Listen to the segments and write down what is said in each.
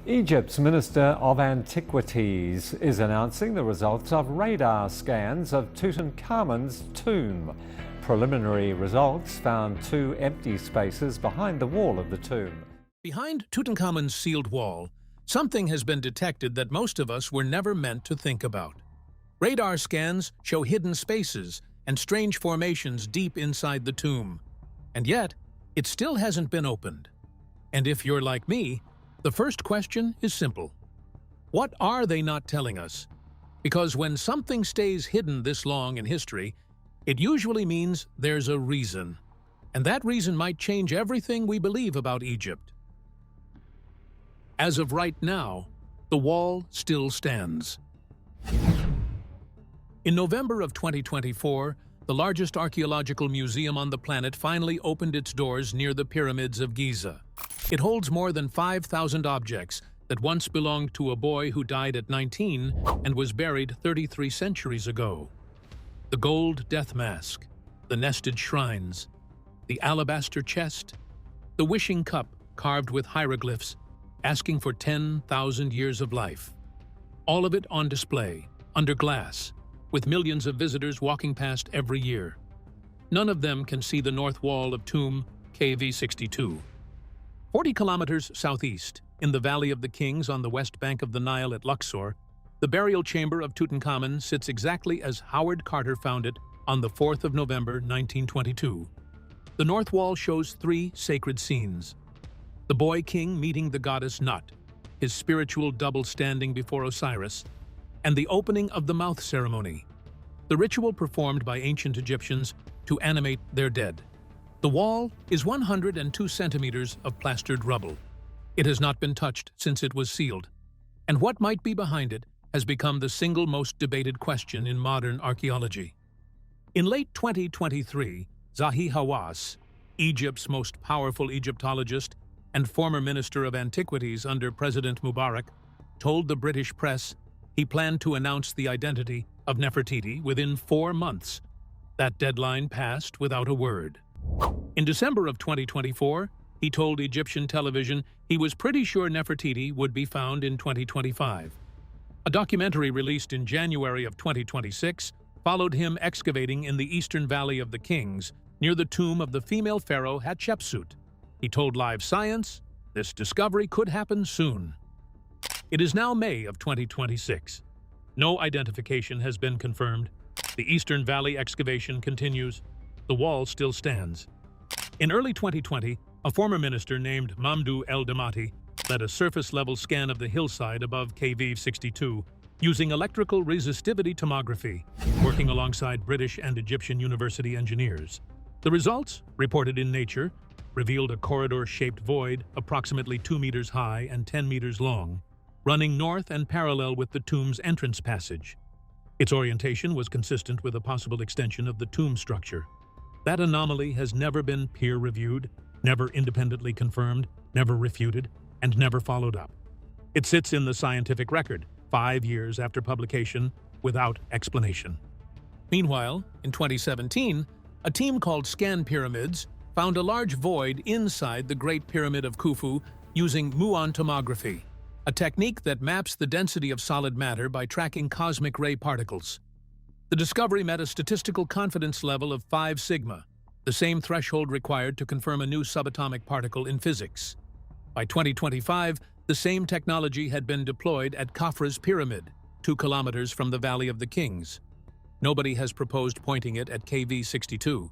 Egypt's Minister of Antiquities is announcing the results of radar scans of Tutankhamun's tomb. Preliminary results found two empty spaces behind the wall of the tomb. Behind Tutankhamun's sealed wall, something has been detected that most of us were never meant to think about. Radar scans show hidden spaces and strange formations deep inside the tomb. And yet, it still hasn't been opened. And if you're like me, the first question is simple. What are they not telling us? Because when something stays hidden this long in history, it usually means there's a reason. And that reason might change everything we believe about Egypt. As of right now, the wall still stands. In November of 2024, the largest archaeological museum on the planet finally opened its doors near the pyramids of Giza. It holds more than 5,000 objects that once belonged to a boy who died at 19 and was buried 33 centuries ago. The gold death mask, the nested shrines, the alabaster chest, the wishing cup carved with hieroglyphs asking for 10,000 years of life. All of it on display, under glass, with millions of visitors walking past every year. None of them can see the north wall of tomb KV62. 40 kilometers southeast, in the Valley of the Kings on the west bank of the Nile at Luxor, the burial chamber of Tutankhamun sits exactly as Howard Carter found it on the 4th of November, 1922. The north wall shows three sacred scenes. The boy king meeting the goddess Nut, his spiritual double standing before Osiris, and the opening of the mouth ceremony, the ritual performed by ancient Egyptians to animate their dead. The wall is 102 centimeters of plastered rubble. It has not been touched since it was sealed, and what might be behind it has become the single most debated question in modern archaeology. In late 2023, Zahi Hawass, Egypt's most powerful Egyptologist and former Minister of Antiquities under President Mubarak, told the British press he planned to announce the identity of Nefertiti within 4 months. That deadline passed without a word. In December of 2024, he told Egyptian television he was pretty sure Nefertiti would be found in 2025. A documentary released in January of 2026 followed him excavating in the eastern Valley of the Kings, near the tomb of the female pharaoh Hatshepsut. He told Live Science this discovery could happen soon. It is now May of 2026. No identification has been confirmed. The Eastern Valley excavation continues. The wall still stands. In early 2020, a former minister named Mamdouh El-Damati led a surface-level scan of the hillside above KV62 using electrical resistivity tomography, working alongside British and Egyptian university engineers. The results, reported in Nature, revealed a corridor-shaped void approximately 2 meters high and 10 meters long, running north and parallel with the tomb's entrance passage. Its orientation was consistent with a possible extension of the tomb structure. That anomaly has never been peer-reviewed, never independently confirmed, never refuted, and never followed up. It sits in the scientific record, 5 years after publication, without explanation. Meanwhile, in 2017, a team called Scan Pyramids found a large void inside the Great Pyramid of Khufu using muon tomography, a technique that maps the density of solid matter by tracking cosmic ray particles. The discovery met a statistical confidence level of 5 sigma, the same threshold required to confirm a new subatomic particle in physics. By 2025, the same technology had been deployed at Khafra's pyramid, 2 kilometers from the Valley of the Kings. Nobody has proposed pointing it at KV62.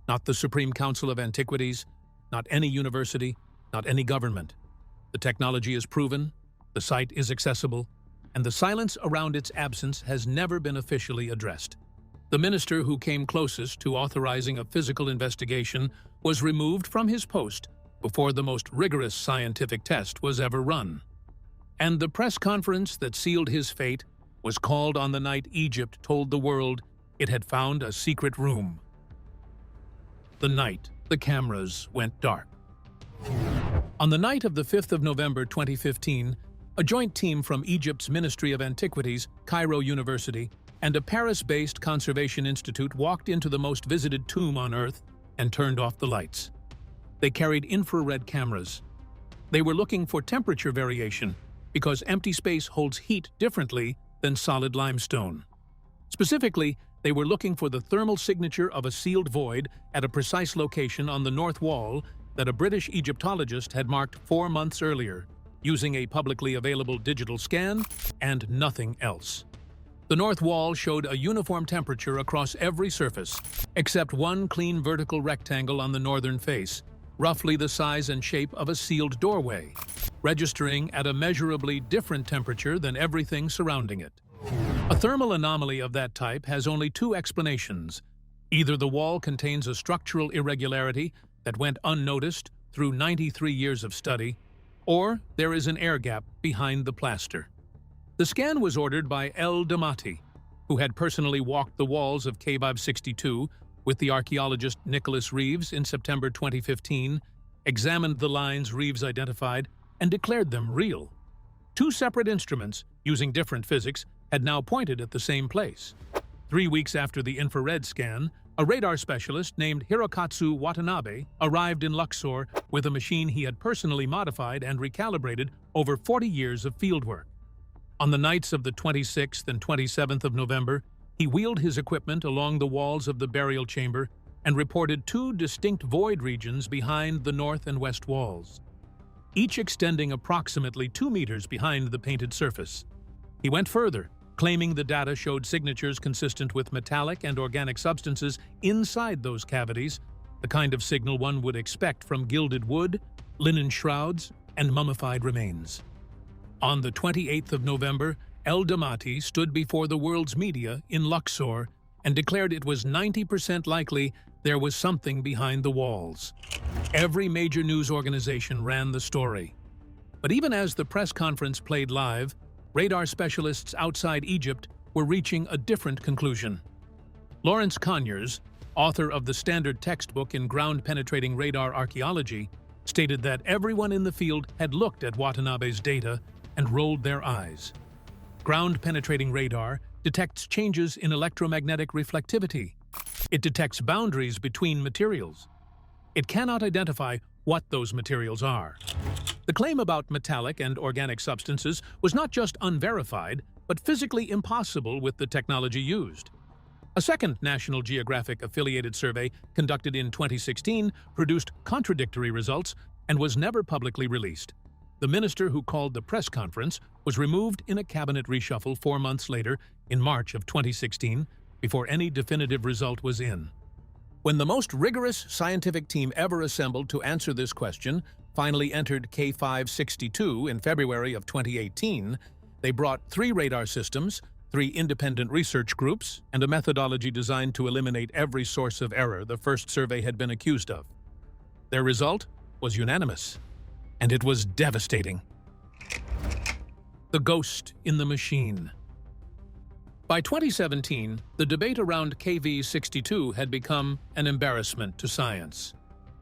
Not the Supreme Council of Antiquities, not any university, not any government. The technology is proven, the site is accessible, and the silence around its absence has never been officially addressed. The minister who came closest to authorizing a physical investigation was removed from his post before the most rigorous scientific test was ever run. And the press conference that sealed his fate was called on the night Egypt told the world it had found a secret room. The night the cameras went dark. On the night of the 5th of November 2015, a joint team from Egypt's Ministry of Antiquities, Cairo University, and a Paris-based conservation institute walked into the most visited tomb on Earth and turned off the lights. They carried infrared cameras. They were looking for temperature variation, because empty space holds heat differently than solid limestone. Specifically, they were looking for the thermal signature of a sealed void at a precise location on the north wall that a British Egyptologist had marked 4 months earlier, using a publicly available digital scan and nothing else. The north wall showed a uniform temperature across every surface, except one clean vertical rectangle on the northern face, roughly the size and shape of a sealed doorway, registering at a measurably different temperature than everything surrounding it. A thermal anomaly of that type has only 2 explanations. Either the wall contains a structural irregularity that went unnoticed through 93 years of study, or there is an air gap behind the plaster. The scan was ordered by L. Damati, who had personally walked the walls of Cave 62 with the archaeologist Nicholas Reeves in September 2015, examined the lines Reeves identified, and declared them real. 2 separate instruments, using different physics, had now pointed at the same place. 3 weeks after the infrared scan, a radar specialist named Hirokatsu Watanabe arrived in Luxor with a machine he had personally modified and recalibrated over 40 years of fieldwork. On the nights of the 26th and 27th of November, he wheeled his equipment along the walls of the burial chamber and reported 2 distinct void regions behind the north and west walls, each extending approximately 2 meters behind the painted surface. He went further, claiming the data showed signatures consistent with metallic and organic substances inside those cavities, the kind of signal one would expect from gilded wood, linen shrouds, and mummified remains. On the 28th of November, El Damati stood before the world's media in Luxor and declared it was 90% likely there was something behind the walls. Every major news organization ran the story. But even as the press conference played live, radar specialists outside Egypt were reaching a different conclusion. Lawrence Conyers, author of the standard textbook in ground-penetrating radar archaeology, stated that everyone in the field had looked at Watanabe's data and rolled their eyes. Ground-penetrating radar detects changes in electromagnetic reflectivity. It detects boundaries between materials. It cannot identify what those materials are. The claim about metallic and organic substances was not just unverified, but physically impossible with the technology used. A second National Geographic-affiliated survey conducted in 2016 produced contradictory results and was never publicly released. The minister who called the press conference was removed in a cabinet reshuffle 4 months later, in March of 2016, before any definitive result was in. When the most rigorous scientific team ever assembled to answer this question finally entered K562 in February of 2018, they brought 3 radar systems, 3 independent research groups, and a methodology designed to eliminate every source of error the first survey had been accused of. Their result was unanimous, and it was devastating. The ghost in the machine. By 2017, the debate around KV-62 had become an embarrassment to science.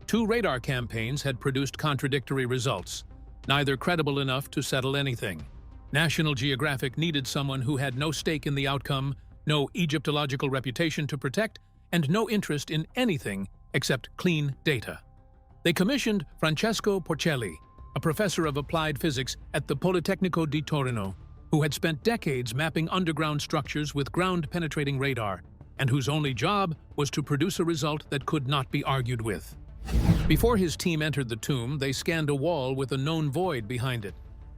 2 radar campaigns had produced contradictory results, neither credible enough to settle anything. National Geographic needed someone who had no stake in the outcome, no Egyptological reputation to protect, and no interest in anything except clean data. They commissioned Francesco Porcelli, a professor of applied physics at the Politecnico di Torino, who had spent decades mapping underground structures with ground-penetrating radar, and whose only job was to produce a result that could not be argued with. Before his team entered the tomb, they scanned a wall with a known void behind it,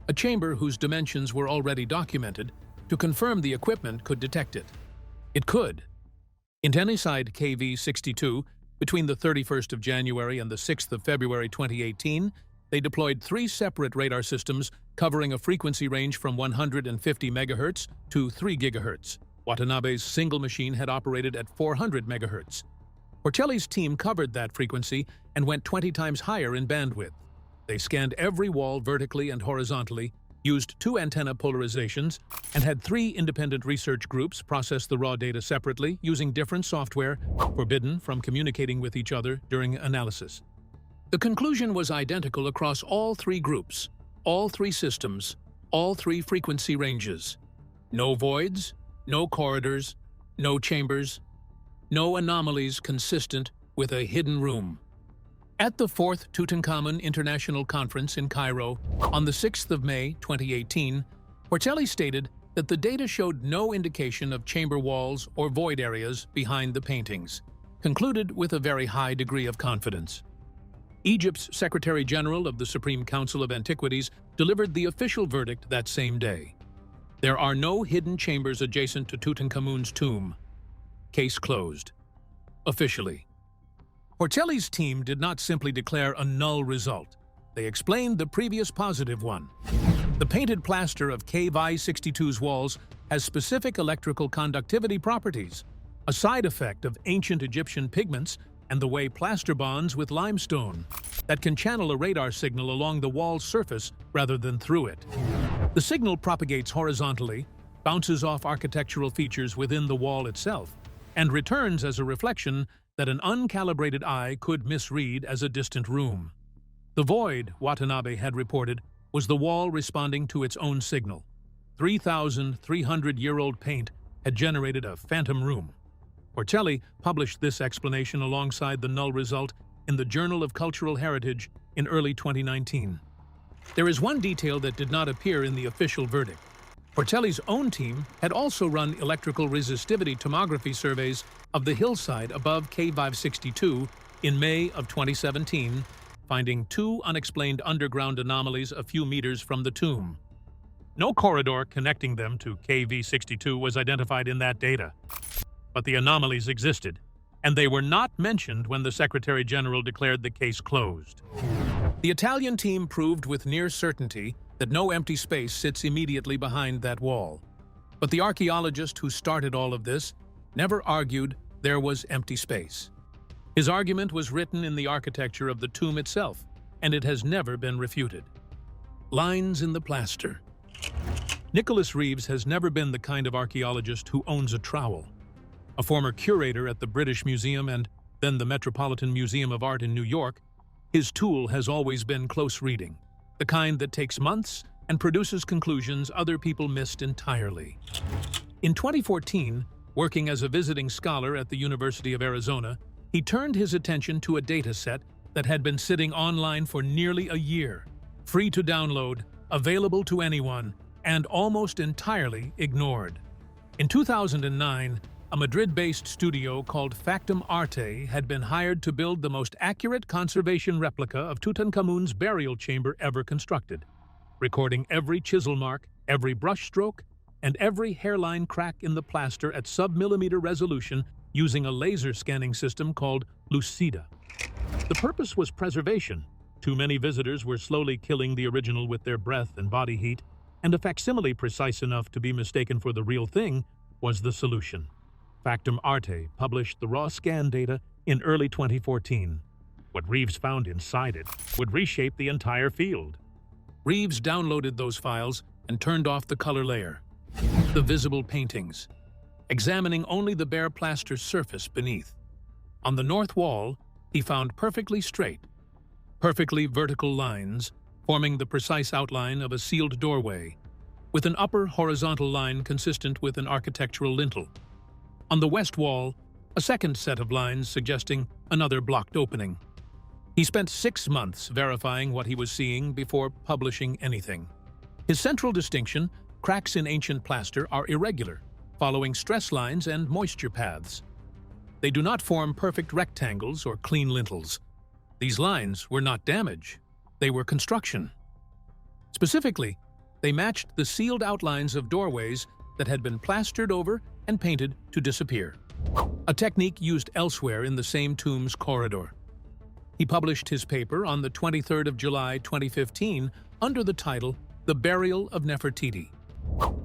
a chamber whose dimensions were already documented, to confirm the equipment could detect it. It could. In Tennyside KV-62, between the 31st of January and the 6th of February 2018, they deployed 3 separate radar systems covering a frequency range from 150 MHz to 3 GHz. Watanabe's single machine had operated at 400 MHz. Porcelli's team covered that frequency and went 20 times higher in bandwidth. They scanned every wall vertically and horizontally, used 2 antenna polarizations, and had 3 independent research groups process the raw data separately using different software, forbidden from communicating with each other during analysis. The conclusion was identical across all 3 groups, all 3 systems, all 3 frequency ranges. No voids, no corridors, no chambers, no anomalies consistent with a hidden room. At the 4th Tutankhamun International Conference in Cairo on the 6th of May 2018, Portelli stated that the data showed no indication of chamber walls or void areas behind the paintings, concluded with a very high degree of confidence. Egypt's Secretary General of the Supreme Council of Antiquities delivered the official verdict that same day. There are no hidden chambers adjacent to Tutankhamun's tomb. Case closed. Officially. Portelli's team did not simply declare a null result. They explained the previous positive one. The painted plaster of Cave I-62's walls has specific electrical conductivity properties, a side effect of ancient Egyptian pigments and the way plaster bonds with limestone, that can channel a radar signal along the wall's surface rather than through it. The signal propagates horizontally, bounces off architectural features within the wall itself, and returns as a reflection that an uncalibrated eye could misread as a distant room. The void, Watanabe had reported, was the wall responding to its own signal. 3,300-year-old paint had generated a phantom room. Portelli published this explanation alongside the null result in the Journal of Cultural Heritage in early 2019. There is one detail that did not appear in the official verdict. Portelli's own team had also run electrical resistivity tomography surveys of the hillside above Cave I-62 in May of 2017, finding two unexplained underground anomalies a few meters from the tomb. No corridor connecting them to Cave I-62 was identified in that data, but the anomalies existed, and they were not mentioned when the Secretary General declared the case closed. The Italian team proved with near certainty that no empty space sits immediately behind that wall. But the archaeologist who started all of this never argued there was empty space. His argument was written in the architecture of the tomb itself, and it has never been refuted. Lines in the plaster. Nicholas Reeves has never been the kind of archaeologist who owns a trowel. A former curator at the British Museum and then the Metropolitan Museum of Art in New York, his tool has always been close reading, the kind that takes months and produces conclusions other people missed entirely. In 2014, working as a visiting scholar at the University of Arizona, he turned his attention to a data set that had been sitting online for nearly a year, free to download, available to anyone, and almost entirely ignored. In 2009, a Madrid-based studio called Factum Arte had been hired to build the most accurate conservation replica of Tutankhamun's burial chamber ever constructed, recording every chisel mark, every brushstroke, and every hairline crack in the plaster at sub-millimeter resolution using a laser scanning system called Lucida. The purpose was preservation. Too many visitors were slowly killing the original with their breath and body heat, and a facsimile precise enough to be mistaken for the real thing was the solution. Factum Arte published the raw scan data in early 2014. What Reeves found inside it would reshape the entire field. Reeves downloaded those files and turned off the color layer. The visible paintings, examining only the bare plaster surface beneath. On the north wall, he found perfectly straight, perfectly vertical lines forming the precise outline of a sealed doorway, with an upper horizontal line consistent with an architectural lintel. On the west wall, a second set of lines suggesting another blocked opening. He spent 6 months verifying what he was seeing before publishing anything. His central distinction, cracks in ancient plaster are irregular, following stress lines and moisture paths. They do not form perfect rectangles or clean lintels. These lines were not damage, they were construction. Specifically, they matched the sealed outlines of doorways that had been plastered over and painted to disappear, a technique used elsewhere in the same tomb's corridor. He published his paper on the 23rd of July 2015 under the title The Burial of Nefertiti.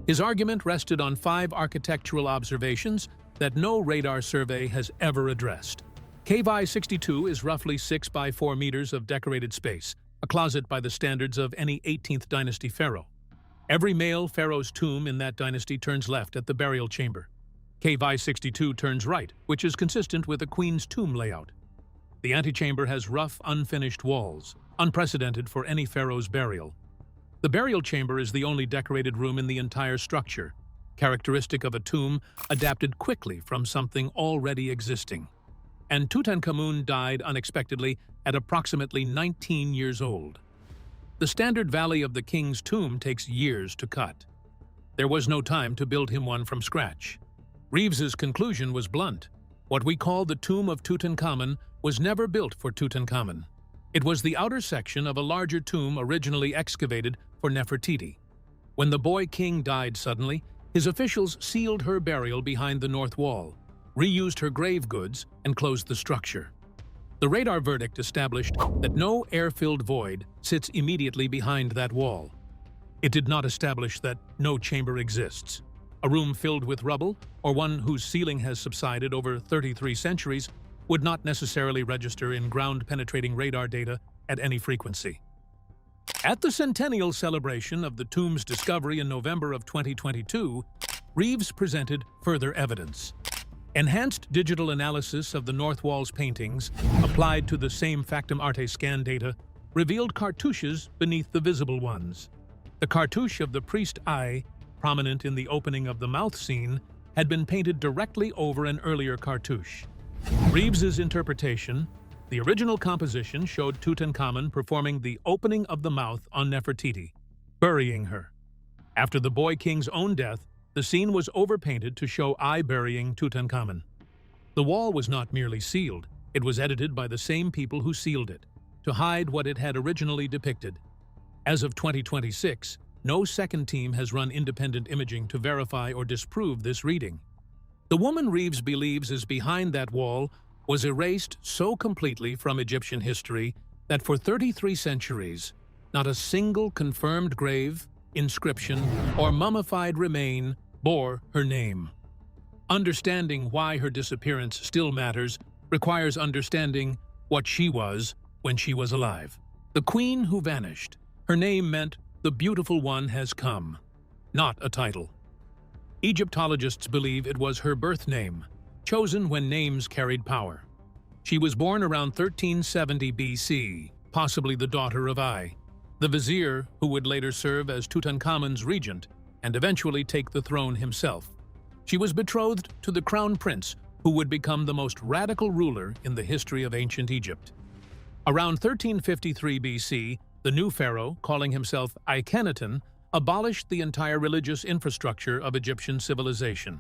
His argument rested on 5 architectural observations that no radar survey has ever addressed. Cave I-62 is roughly 6 by 4 meters of decorated space, a closet by the standards of any 18th dynasty pharaoh. Every male pharaoh's tomb in that dynasty turns left at the burial chamber. Cave I-62 turns right, which is consistent with a queen's tomb layout. The antechamber has rough, unfinished walls, unprecedented for any pharaoh's burial. The burial chamber is the only decorated room in the entire structure, characteristic of a tomb adapted quickly from something already existing. and Tutankhamun died unexpectedly at approximately 19 years old. The standard valley of the king's tomb takes years to cut. There was no time to build him one from scratch. Reeves's conclusion was blunt. What we call the tomb of Tutankhamun was never built for Tutankhamun. It was the outer section of a larger tomb originally excavated for Nefertiti. When the boy king died suddenly, his officials sealed her burial behind the north wall, reused her grave goods, and closed the structure. The radar verdict established that no air-filled void sits immediately behind that wall. It did not establish that no chamber exists. A room filled with rubble, or one whose ceiling has subsided over 33 centuries, would not necessarily register in ground-penetrating radar data at any frequency. At the centennial celebration of the tomb's discovery in November of 2022, Reeves presented further evidence. Enhanced digital analysis of the North Wall's paintings, applied to the same Factum Arte scan data, revealed cartouches beneath the visible ones. The cartouche of the priest eye, prominent in the opening of the mouth scene, had been painted directly over an earlier cartouche. Reeves's interpretation, the original composition showed Tutankhamun performing the opening of the mouth on Nefertiti, burying her. After the boy king's own death, the scene was overpainted to show eye burying Tutankhamun. The wall was not merely sealed, it was edited by the same people who sealed it, to hide what it had originally depicted. As of 2026, no second team has run independent imaging to verify or disprove this reading. The woman Reeves believes is behind that wall was erased so completely from Egyptian history that for 33 centuries, not a single confirmed grave, inscription, or mummified remain bore her name. Understanding why her disappearance still matters requires understanding what she was when she was alive. The queen who vanished. Her name meant the beautiful one has come, not a title. Egyptologists believe it was her birth name, chosen when names carried power. She was born around 1370 BC, possibly the daughter of Ai, the vizier who would later serve as Tutankhamun's regent and eventually take the throne himself. She was betrothed to the crown prince who would become the most radical ruler in the history of ancient Egypt. Around 1353 BC, the new pharaoh, calling himself Akhenaten, abolished the entire religious infrastructure of Egyptian civilization.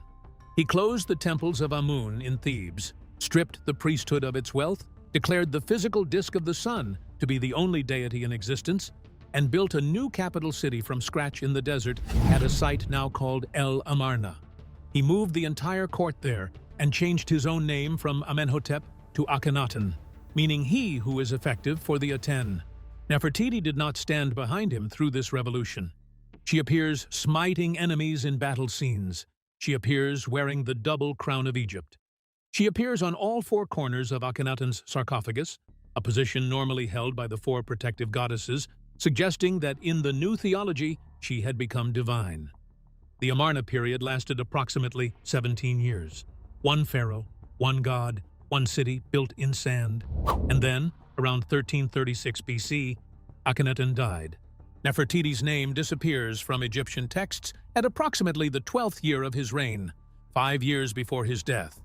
He closed the temples of Amun in Thebes, stripped the priesthood of its wealth, declared the physical disk of the sun to be the only deity in existence, and built a new capital city from scratch in the desert at a site now called El Amarna. He moved the entire court there and changed his own name from Amenhotep to Akhenaten, meaning he who is effective for the Aten. Nefertiti did not stand behind him through this revolution. She appears smiting enemies in battle scenes. She appears wearing the double crown of Egypt. She appears on all four corners of Akhenaten's sarcophagus, a position normally held by the four protective goddesses, suggesting that in the new theology, she had become divine. The Amarna period lasted approximately 17 years. One pharaoh, one god, one city built in sand. And then, around 1336 BC, Akhenaten died. Nefertiti's name disappears from Egyptian texts at approximately the 12th year of his reign, 5 years before his death.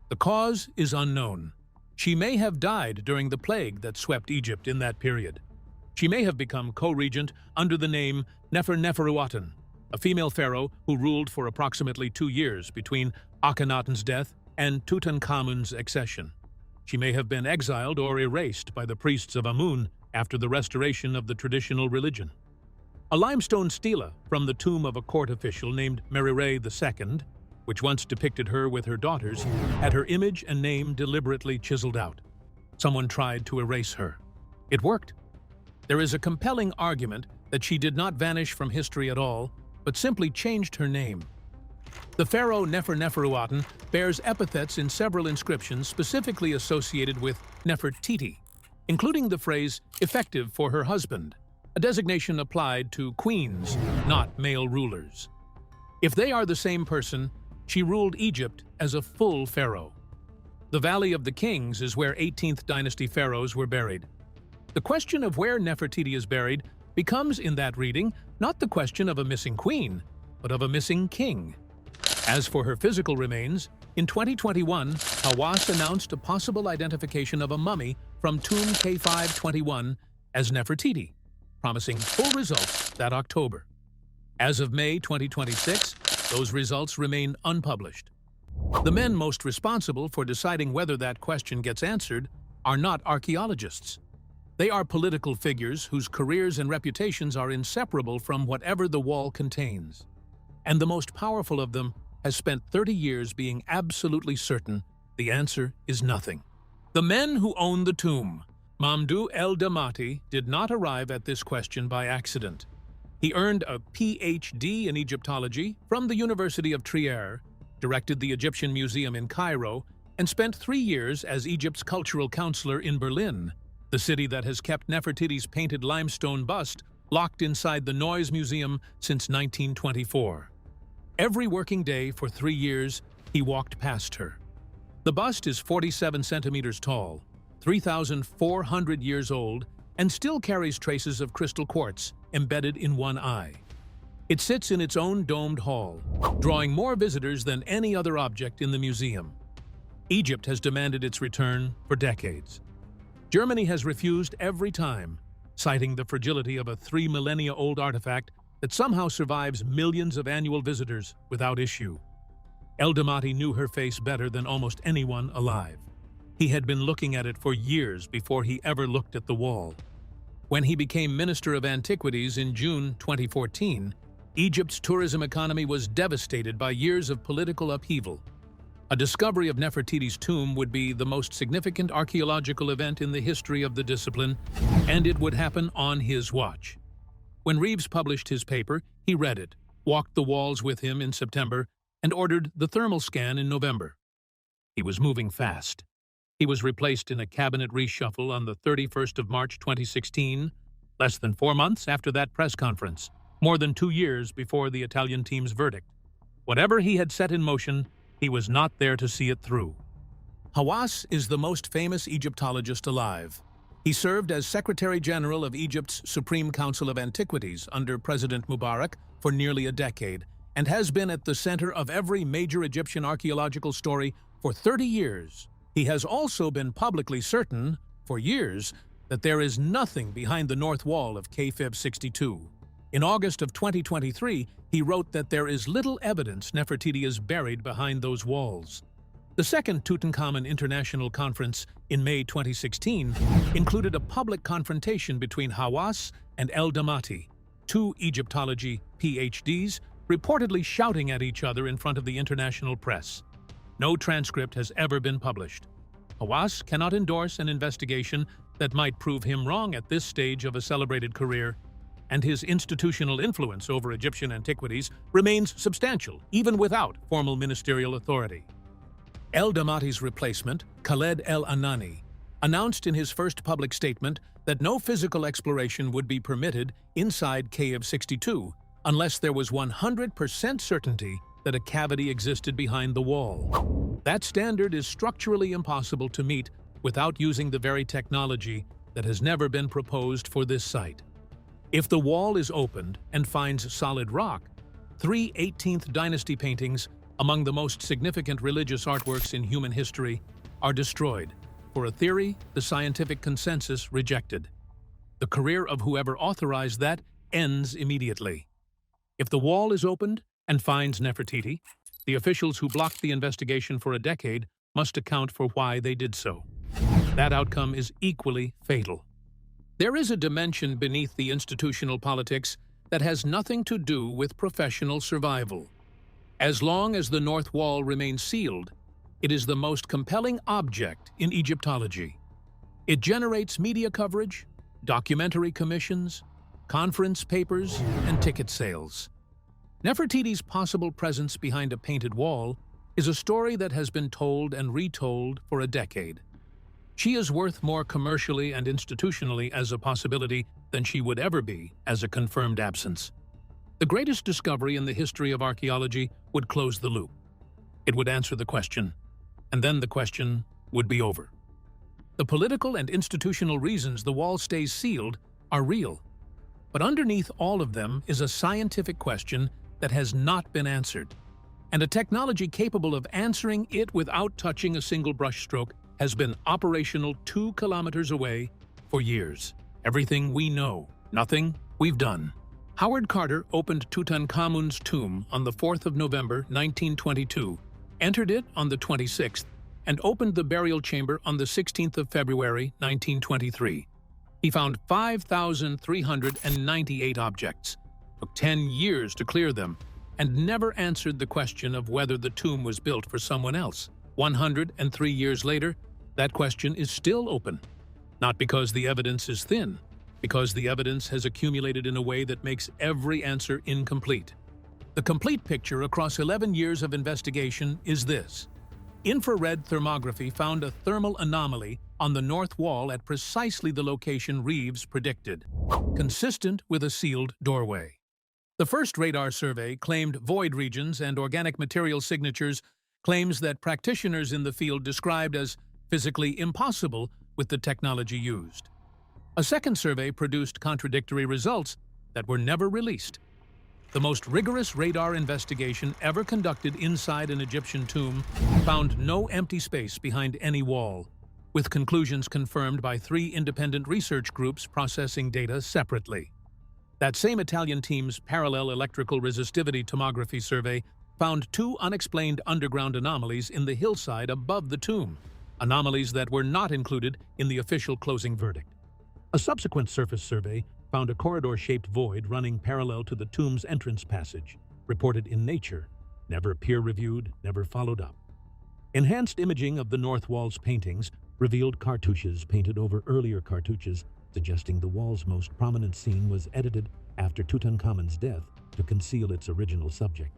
The cause is unknown. She may have died during the plague that swept Egypt in that period. She may have become co-regent under the name Neferuaten, a female pharaoh who ruled for approximately 2 years between Akhenaten's death and Tutankhamun's accession. She may have been exiled or erased by the priests of Amun after the restoration of the traditional religion. A limestone stela from the tomb of a court official named Merirei II, which once depicted her with her daughters, had her image and name deliberately chiseled out. Someone tried to erase her. It worked. There is a compelling argument that she did not vanish from history at all, but simply changed her name. The pharaoh Neferuaten bears epithets in several inscriptions specifically associated with Nefertiti, including the phrase effective for her husband, a designation applied to queens, not male rulers. If they are the same person, she ruled Egypt as a full pharaoh. The Valley of the Kings is where 18th dynasty pharaohs were buried. The question of where Nefertiti is buried becomes, in that reading, not the question of a missing queen, but of a missing king. As for her physical remains, in 2021, Hawass announced a possible identification of a mummy from tomb K521 as Nefertiti, promising full results that October. As of May 2026, those results remain unpublished. The men most responsible for deciding whether that question gets answered are not archaeologists. They are political figures whose careers and reputations are inseparable from whatever the wall contains. And the most powerful of them has spent 30 years being absolutely certain the answer is nothing. The men who own the tomb. Mamdouh El-Damati did not arrive at this question by accident. He earned a PhD in Egyptology from the University of Trier, directed the Egyptian Museum in Cairo, and spent 3 years as Egypt's cultural counselor in Berlin, the city that has kept Nefertiti's painted limestone bust locked inside the Neues Museum since 1924. Every working day for 3 years, he walked past her. The bust is 47 centimeters tall, 3,400 years old, and still carries traces of crystal quartz embedded in one eye. It sits in its own domed hall, drawing more visitors than any other object in the museum. Egypt has demanded its return for decades. Germany has refused every time, citing the fragility of a 3 millennia-old artifact that somehow survives millions of annual visitors without issue. El-Damati knew her face better than almost anyone alive. He had been looking at it for years before he ever looked at the wall. When he became Minister of Antiquities in June 2014, Egypt's tourism economy was devastated by years of political upheaval. A discovery of Nefertiti's tomb would be the most significant archaeological event in the history of the discipline, and it would happen on his watch. When Reeves published his paper, he read it, walked the walls with him in September, and ordered the thermal scan in November. He was moving fast. He was replaced in a cabinet reshuffle on the 31st of March 2016, less than 4 months after that press conference, more than 2 years before the Italian team's verdict. Whatever he had set in motion, he was not there to see it through. Hawass is the most famous Egyptologist alive. He served as Secretary General of Egypt's Supreme Council of Antiquities under President Mubarak for nearly a decade, and has been at the center of every major Egyptian archaeological story for 30 years. He has also been publicly certain, for years, that there is nothing behind the north wall of K-Fib 62. In August of 2023, he wrote that there is little evidence Nefertiti is buried behind those walls. The second Tutankhamun International Conference in May 2016 included a public confrontation between Hawass and El-Damati, 2 Egyptology PhDs, reportedly shouting at each other in front of the international press. No transcript has ever been published. Hawass cannot endorse an investigation that might prove him wrong at this stage of a celebrated career, and his institutional influence over Egyptian antiquities remains substantial, even without formal ministerial authority. El-Damati's replacement, Khaled El-Anani, announced in his first public statement that no physical exploration would be permitted inside K-Fib 62 unless there was 100% certainty that a cavity existed behind the wall. That standard is structurally impossible to meet without using the very technology that has never been proposed for this site. If the wall is opened and finds solid rock, 3 18th dynasty paintings, among the most significant religious artworks in human history, are destroyed, for a theory the scientific consensus rejected. The career of whoever authorized that ends immediately. If the wall is opened and finds Nefertiti, the officials who blocked the investigation for a decade must account for why they did so. That outcome is equally fatal. There is a dimension beneath the institutional politics that has nothing to do with professional survival. As long as the North Wall remains sealed, it is the most compelling object in Egyptology. It generates media coverage, documentary commissions, conference papers, and ticket sales. Nefertiti's possible presence behind a painted wall is a story that has been told and retold for a decade. She is worth more commercially and institutionally as a possibility than she would ever be as a confirmed absence. The greatest discovery in the history of archaeology would close the loop. It would answer the question, and then the question would be over. The political and institutional reasons the wall stays sealed are real, but underneath all of them is a scientific question that has not been answered. and a technology capable of answering it without touching a single brushstroke has been operational 2 kilometers away for years. Everything we know, nothing we've done. Howard Carter opened Tutankhamun's tomb on the 4th of November 1922, entered it on the 26th, and opened the burial chamber on the 16th of February 1923. He found 5,398 objects, took 10 years to clear them, and never answered the question of whether the tomb was built for someone else. 103 years later, that question is still open. Not because the evidence is thin, because the evidence has accumulated in a way that makes every answer incomplete. The complete picture across 11 years of investigation is this. Infrared thermography found a thermal anomaly on the north wall at precisely the location Reeves predicted, consistent with a sealed doorway. The first radar survey claimed void regions and organic material signatures, claims that practitioners in the field described as physically impossible with the technology used. A second survey produced contradictory results that were never released. The most rigorous radar investigation ever conducted inside an Egyptian tomb found no empty space behind any wall, with conclusions confirmed by 3 independent research groups processing data separately. That same Italian team's parallel electrical resistivity tomography survey found 2 unexplained underground anomalies in the hillside above the tomb, anomalies that were not included in the official closing verdict. A subsequent surface survey found a corridor-shaped void running parallel to the tomb's entrance passage, reported in Nature, never peer-reviewed, never followed up. Enhanced imaging of the north wall's paintings revealed cartouches painted over earlier cartouches, suggesting the wall's most prominent scene was edited after Tutankhamun's death to conceal its original subject.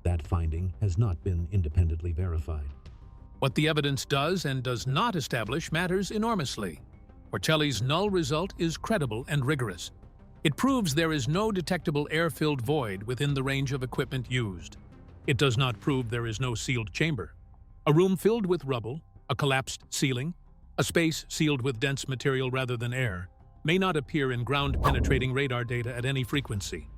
That finding has not been independently verified. What the evidence does and does not establish matters enormously. Porcelli's null result is credible and rigorous. It proves there is no detectable air-filled void within the range of equipment used. It does not prove there is no sealed chamber. A room filled with rubble, a collapsed ceiling, a space sealed with dense material rather than air, may not appear in ground-penetrating radar data at any frequency.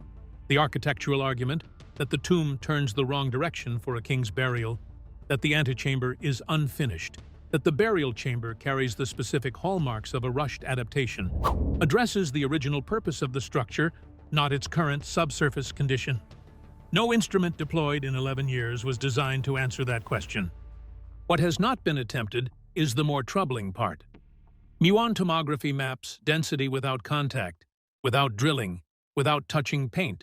The architectural argument that the tomb turns the wrong direction for a king's burial, that the antechamber is unfinished, that the burial chamber carries the specific hallmarks of a rushed adaptation, addresses the original purpose of the structure, not its current subsurface condition. No instrument deployed in 11 years was designed to answer that question. What has not been attempted is the more troubling part. Muon tomography maps density without contact, without drilling, without touching paint,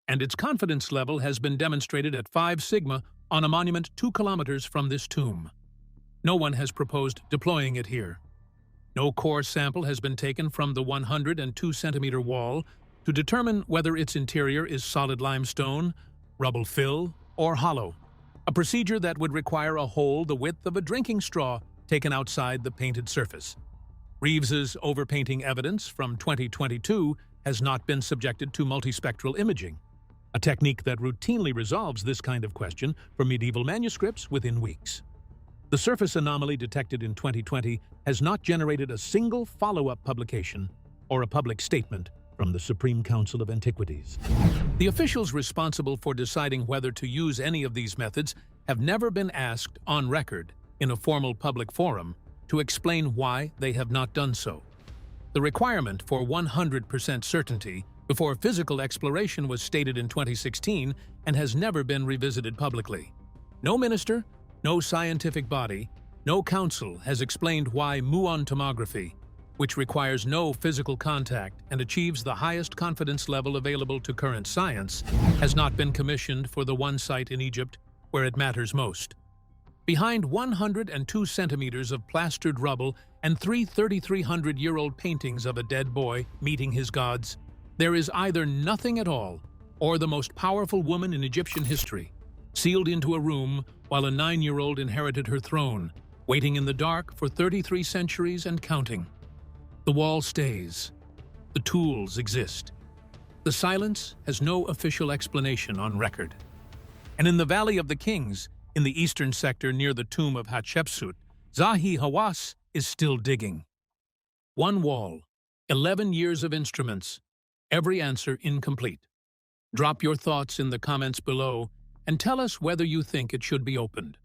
and its confidence level has been demonstrated at 5 sigma on a monument 2 kilometers from this tomb. No one has proposed deploying it here. No core sample has been taken from the 102-centimeter wall to determine whether its interior is solid limestone, rubble fill, or hollow, a procedure that would require a hole the width of a drinking straw taken outside the painted surface. Reeves's overpainting evidence from 2022 has not been subjected to multispectral imaging, a technique that routinely resolves this kind of question for medieval manuscripts within weeks. The surface anomaly detected in 2020 has not generated a single follow-up publication or a public statement from the Supreme Council of Antiquities. The officials responsible for deciding whether to use any of these methods have never been asked on record in a formal public forum to explain why they have not done so. The requirement for 100% certainty before physical exploration was stated in 2016 and has never been revisited publicly. No minister, no scientific body, no council has explained why muon tomography, which requires no physical contact and achieves the highest confidence level available to current science, has not been commissioned for the one site in Egypt where it matters most. Behind 102 centimeters of plastered rubble and 3,300-year-old paintings of a dead boy meeting his gods, there is either nothing at all or the most powerful woman in Egyptian history, sealed into a room while a 9-year-old inherited her throne, waiting in the dark for 33 centuries and counting. The wall stays. The tools exist. The silence has no official explanation on record. And in the Valley of the Kings, in the eastern sector near the tomb of Hatshepsut, Zahi Hawass is still digging. One wall, 11 years of instruments, every answer incomplete. Drop your thoughts in the comments below and tell us whether you think it should be opened.